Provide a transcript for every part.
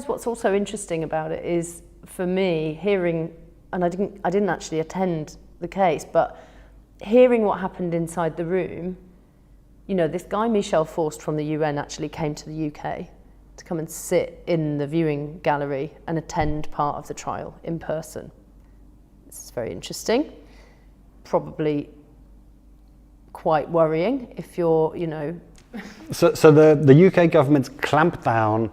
suppose what's also interesting about it is, for me, hearing, and I didn't actually attend the case, but hearing what happened inside the room, you know, this guy Michel Forst from the UN actually came to the UK to come and sit in the viewing gallery and attend part of the trial in person. This is very interesting, probably quite worrying if you're, you know. So the UK government's clamp down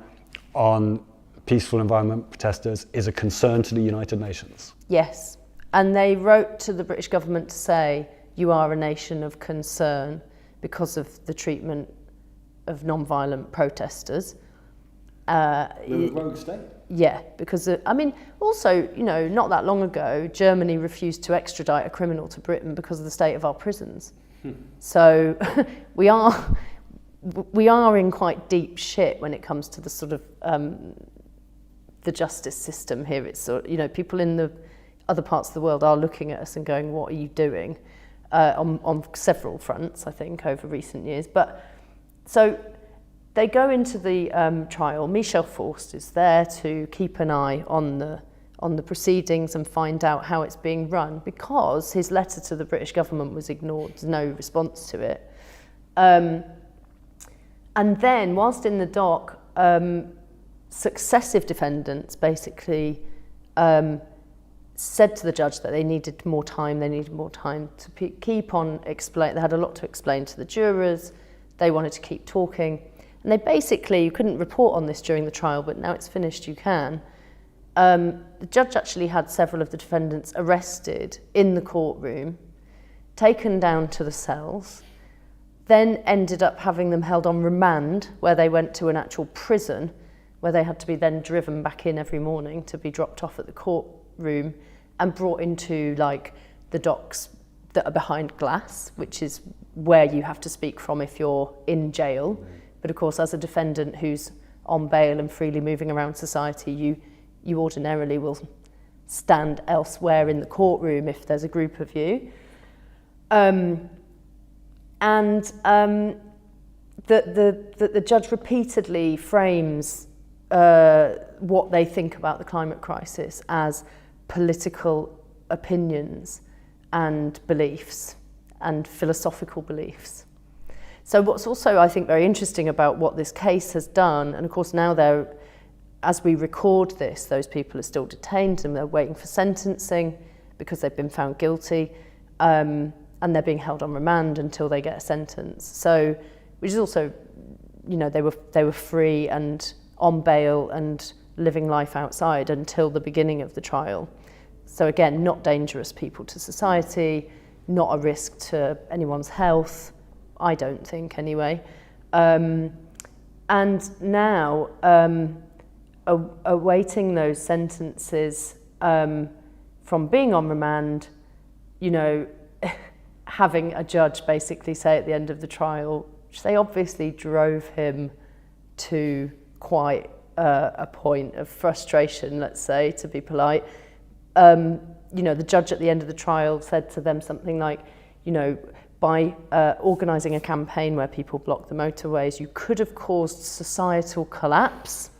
on peaceful environment protesters is a concern to the United Nations? Yes, and they wrote to the British government to say, you are a nation of concern because of the treatment of non-violent protesters. The rogue state? Yeah, because, I mean, also, you know, not that long ago, Germany refused to extradite a criminal to Britain because of the state of our prisons. So we are in quite deep shit when it comes to the sort of the justice system here. It's sort of, you know, people in the other parts of the world are looking at us and going, what are you doing? On several fronts, I think, over recent years. But so they go into the trial. Michel Forst is there to keep an eye on the proceedings and find out how it's being run, because his letter to the British government was ignored. There's no response to it. And then, whilst in the dock, successive defendants basically said to the judge that they needed more time to keep on explain. They had a lot to explain to the jurors. They wanted to keep talking. And they basically, you couldn't report on this during the trial, but now it's finished, you can. The judge actually had several of the defendants arrested in the courtroom, taken down to the cells, then ended up having them held on remand, where they went to an actual prison, where they had to be then driven back in every morning to be dropped off at the courtroom and brought into like the docks that are behind glass, which is where you have to speak from if you're in jail. But of course, as a defendant who's on bail and freely moving around society, you ordinarily will stand elsewhere in the courtroom if there's a group of you. The judge repeatedly frames what they think about the climate crisis as political opinions and beliefs and philosophical beliefs. So what's also, I think, very interesting about what this case has done, and of course now as we record this, those people are still detained and they're waiting for sentencing because they've been found guilty, and they're being held on remand until they get a sentence. So, which is also, you know, they were free and on bail and living life outside until the beginning of the trial. So again, not dangerous people to society, not a risk to anyone's health, I don't think anyway. And now, awaiting those sentences from being on remand, you know, having a judge basically say at the end of the trial, which they obviously drove him to quite a point of frustration, let's say, to be polite. You know, the judge at the end of the trial said to them something like, you know, by organising a campaign where people block the motorways, you could have caused societal collapse.